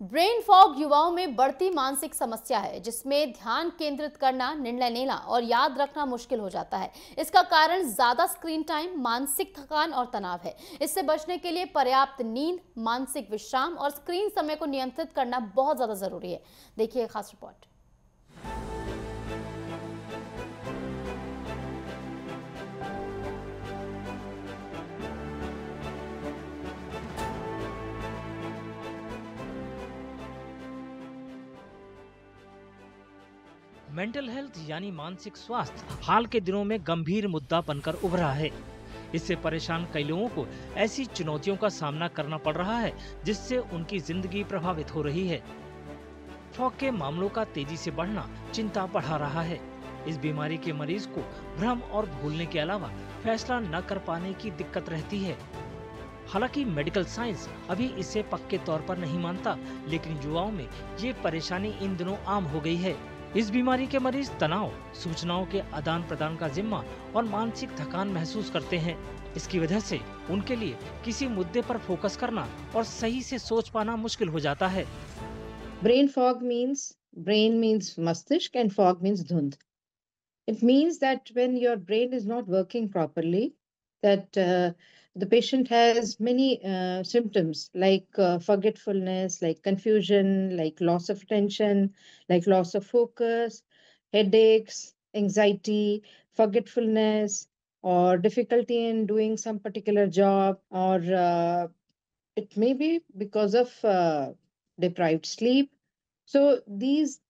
Brain fog युवाओं में बढ़ती मानसिक समस्या है, जिसमें ध्यान केंद्रित करना, निर्णय लेना और याद रखना मुश्किल हो जाता है। इसका कारण ज्यादा स्क्रीन टाइम, मानसिक थकान और तनाव है। इससे बचने के लिए पर्याप्त नींद, मानसिक विश्राम और स्क्रीन समय को नियंत्रित करना बहुत ज्यादा जरूरी है। देखिए खास रिपोर्ट। मेंटल हेल्थ यानी मानसिक स्वास्थ्य हाल के दिनों में गंभीर मुद्दा बनकर उभरा है। इससे परेशान कई लोगों को ऐसी चुनौतियों का सामना करना पड़ रहा है जिससे उनकी जिंदगी प्रभावित हो रही है। फॉग के मामलों का तेजी से बढ़ना चिंता बढ़ा रहा है। इस बीमारी के मरीज को भ्रम और भूलने के अलावा फैसला न कर पाने की दिक्कत रहती है। हालांकि मेडिकल साइंस अभी इसे पक्के तौर पर नहीं मानता, लेकिन युवाओं में ये परेशानी इन दिनों आम हो गई है। इस बीमारी के मरीज तनाव, सूचनाओं के आदान प्रदान का जिम्मा और मानसिक थकान महसूस करते हैं। इसकी वजह से उनके लिए किसी मुद्दे पर फोकस करना और सही से सोच पाना मुश्किल हो जाता है। Brain fog means brain means mastish and fog means dhund. It means that when your brain is not working properly, that the patient has many symptoms like forgetfulness, like confusion, like loss of attention, like loss of focus, headaches, anxiety, forgetfulness, or difficulty in doing some particular job, or it may be because of deprived sleep. So these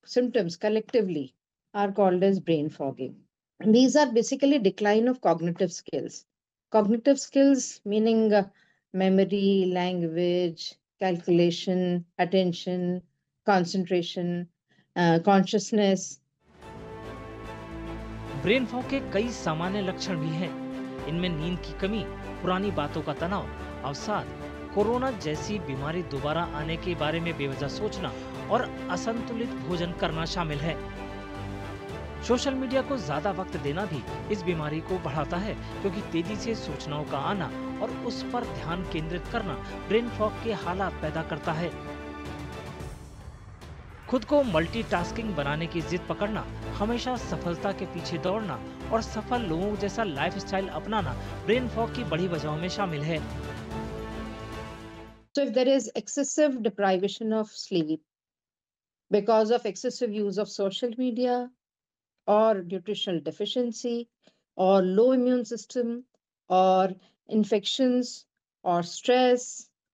symptoms collectively are called as brain fogging. And these are basically decline of cognitive skills. Cognitive skills meaning memory, language, calculation, attention, concentration, consciousness. Brain fog के कई सामान्य लक्षण भी हैं। इनमें नींद की कमी, पुरानी बातों का तनाव, अवसाद, कोरोना जैसी बीमारी दोबारा आने के बारे में बेवजह सोचना और असंतुलित भोजन करना शामिल है। सोशल मीडिया को ज्यादा वक्त देना भी इस बीमारी को बढ़ाता है, क्योंकि तेजी से सूचनाओं का आना और उस पर ध्यान केंद्रित करना ब्रेन फॉग के हालात पैदा करता है। खुद को मल्टीटास्किंग बनाने की जिद पकड़ना, हमेशा सफलता के पीछे दौड़ना और सफल लोगों जैसा लाइफस्टाइल अपनाना ब्रेन फॉग की बड़ी वजहों में शामिल है। So if there is excessive deprivation of sleep because of excessive use of social media, or nutritional deficiency, or low immune system, or infections, or stress,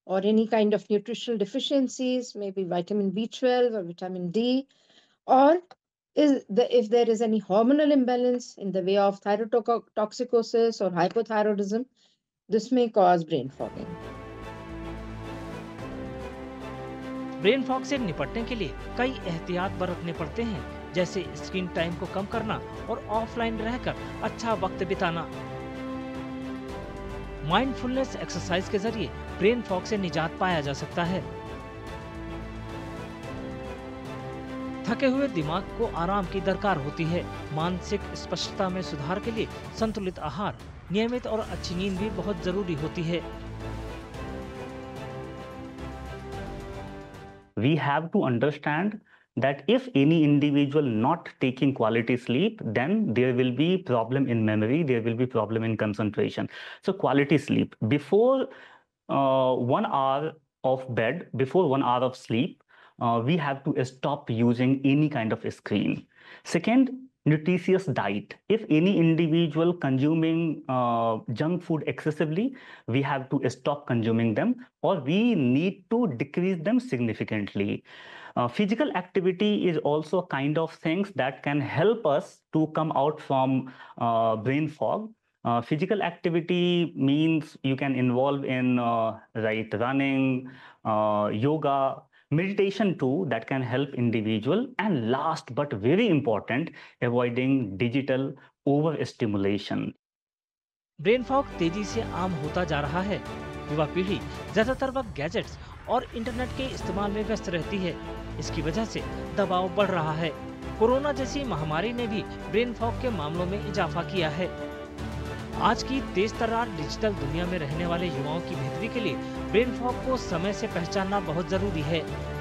or any kind of nutritional deficiencies, maybe vitamin B12 or vitamin D, or if there is any hormonal imbalance in the way of thyrotoxicosis or hypothyroidism, this may cause brain fogging. Brain fog से निपटने के लिए कई एहतियात बरतने पड़ते हैं, जैसे स्क्रीन टाइम को कम करना और ऑफलाइन रहकर अच्छा वक्त बिताना। माइंडफुलनेस एक्सरसाइज के जरिए ब्रेन फॉग से निजात पाया जा सकता है। थके हुए दिमाग को आराम की दरकार होती है। मानसिक स्पष्टता में सुधार के लिए संतुलित आहार, नियमित और अच्छी नींद भी बहुत जरूरी होती है। We have to understand that if any individual not taking quality sleep, then there will be problem in memory, there will be problem in concentration. So quality sleep, before 1 hour of bed, before 1 hour of sleep, we have to stop using any kind of screen. Second, nutritious diet. If any individual consuming junk food excessively, we have to stop consuming them, or we need to decrease them significantly. Physical activity is also a kind of things that can help us to come out from brain fog. Physical activity means you can involve in running, yoga, meditation too, that can help individual, and last but very important, avoiding digital overstimulation. Brain fog तेजी से आम होता जा रहा है। युवा पीढ़ी ज्यादातर वक्त गैजेट्स और इंटरनेट के इस्तेमाल में व्यस्त रहती है। इसकी वजह से दबाव बढ़ रहा है। कोरोना जैसी महामारी ने भी ब्रेन फॉग के मामलों में इजाफा किया है। आज की तेज तर्रार डिजिटल दुनिया में रहने वाले युवाओं की बेहतरी के लिए ब्रेन फॉग को समय से पहचानना बहुत जरूरी है।